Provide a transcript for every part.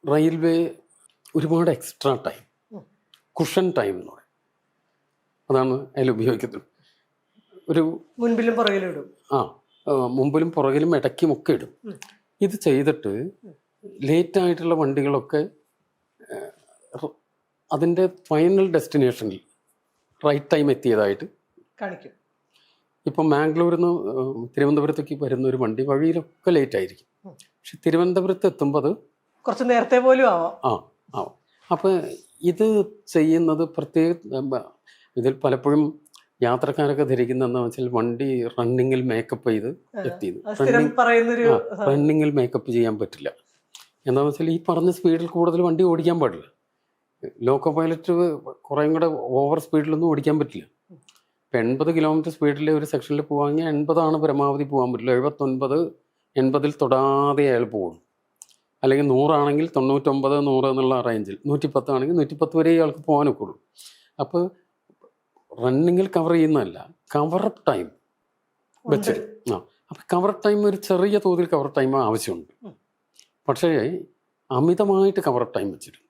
Railway ഒരുപാട് extra time, cushion time എന്ന് പറയും, അതാണ് അതിൽ ഉപയോഗിക്കുന്നത്. ഒരു മുൻപിലും പുറകിലും ഇടും. മുമ്പിലും പുറകിലും ഇടയ്ക്കും ഒക്കെ ഇടും. ഇത് ചെയ്തിട്ട് ലേറ്റായിട്ടുള്ള വണ്ടികളൊക്കെ അതിൻ്റെ ഫൈനൽ ഡെസ്റ്റിനേഷനിൽ റൈറ്റ് ടൈം എത്തിയതായിട്ട് കാണിക്കും. ഇപ്പം മാംഗ്ലൂരിൽ നിന്ന് തിരുവനന്തപുരത്തേക്ക് വരുന്ന ഒരു വണ്ടി വഴിയിലൊക്കെ ലേറ്റ് ആയിരിക്കും, പക്ഷെ തിരുവനന്തപുരത്ത് എത്തുമ്പോൾ അത് കുറച്ച് നേരത്തെ പോലും ആവാം. ആവാം. അപ്പം ഇത് ചെയ്യുന്നത് ഇതിൽ പലപ്പോഴും യാത്രക്കാരൊക്കെ ധരിക്കുന്നതെന്ന് വെച്ചാൽ വണ്ടി റണ്ണിങ്ങിൽ മേക്കപ്പ് ചെയ്ത് എത്തിയത്. റണ്ണിങ്ങിൽ മേക്കപ്പ് ചെയ്യാൻ പറ്റില്ല. എന്താണെന്ന് വെച്ചാൽ ഈ പറഞ്ഞ സ്പീഡിൽ കൂടുതൽ വണ്ടി ഓടിക്കാൻ പാടില്ല. ലോക്കോ പൈലറ്റ് കുറേയും കൂടെ ഓവർ സ്പീഡിലൊന്നും ഓടിക്കാൻ പറ്റില്ല. ഇപ്പം 80 കിലോമീറ്റർ സ്പീഡിൽ ഒരു സെക്ഷനിൽ പോവാമെങ്കിൽ 80 പരമാവധി പോകാൻ പറ്റില്ല. 79, 80 തൊടാതെ അയാൾ പോകും. അല്ലെങ്കിൽ 100 ആണെങ്കിൽ 99, 100 എന്നുള്ള റേഞ്ചിൽ, 110 ആണെങ്കിൽ 110 വരെ ഇയാൾക്ക് പോകാനൊക്കെ ഉള്ളൂ. അപ്പോൾ റണ്ണിങ്ങിൽ കവർ ചെയ്യുന്നതല്ല, കവർ അപ്പ് ടൈം വെച്ചിട്ട്. അപ്പം കവർ ടൈം ഒരു ചെറിയ തോതിൽ കവർ ടൈം ആവശ്യമുണ്ട്, പക്ഷേ അമിതമായിട്ട് കവർ ടൈം വെച്ചിട്ട്.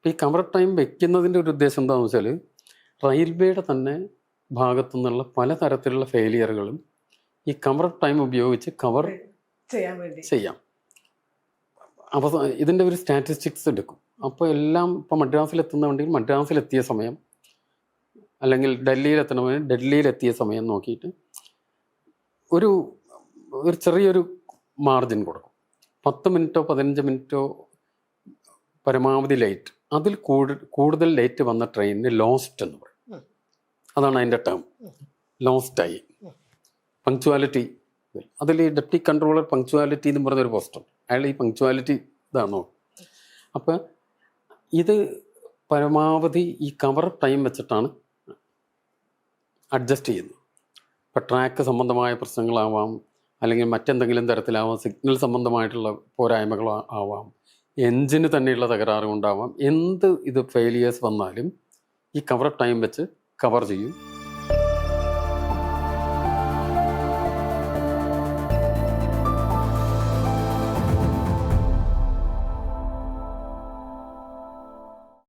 ഈ കവർ ടൈം വെക്കുന്നതിൻ്റെ ഒരു ഉദ്ദേശം എന്താണെന്ന് വെച്ചാൽ റെയിൽവേയുടെ തന്നെ ഭാഗത്തു നിന്നുള്ള പലതരത്തിലുള്ള ഫെയിലിയറുകളും ഈ കവർ ടൈം ഉപയോഗിച്ച് കവർ ചെയ്യാം. അപ്പോൾ ഇതിൻ്റെ ഒരു സ്റ്റാറ്റിസ്റ്റിക്സ് എടുക്കും. അപ്പോൾ എല്ലാം ഇപ്പോൾ മദ്രാസിലെത്തുന്ന വണ്ടിയിൽ മദ്രാസിലെത്തിയ സമയം, അല്ലെങ്കിൽ ഡൽഹിയിലെത്തണമെങ്കിൽ ഡൽഹിയിലെത്തിയ സമയം നോക്കിയിട്ട് ഒരു ചെറിയൊരു മാർജിൻ കൊടുക്കും. 10 മിനിറ്റോ 15 മിനിറ്റോ പരമാവധി ലേറ്റ്. അതിൽ കൂടുതൽ ലേറ്റ് വന്ന ട്രെയിനിന് ലോസ്റ്റ് എന്ന് പറയും. അതാണ് അതിൻ്റെ ടേം, ലോസ്റ്റായി. പങ്ക്ച്വാലിറ്റി, അതിൽ ഈ ഡെപ്റ്റി കൺട്രോളർ പങ്ക്ച്വാലിറ്റി എന്ന് പറഞ്ഞൊരു പോസ്റ്റുണ്ട്. അയാൾ ഈ പങ്ക്ച്വാലിറ്റി ഇതാണോ. അപ്പം ഇത് പരമാവധി ഈ കവർ ടൈം വെച്ചിട്ടാണ് അഡ്ജസ്റ്റ് ചെയ്യുന്നത്. ഇപ്പം ട്രാക്ക് സംബന്ധമായ പ്രശ്നങ്ങളാവാം, അല്ലെങ്കിൽ മറ്റെന്തെങ്കിലും തരത്തിലാവാം, സിഗ്നൽ സംബന്ധമായിട്ടുള്ള പോരായ്മകൾ ആവാം, എൻജിന് തന്നെയുള്ള തകരാറ് കൊണ്ടാവാം. എന്ത് ഇത് ഫെയിലിയേഴ്സ് വന്നാലും ഈ കവർ ടൈം വെച്ച് കവർ ചെയ്യും.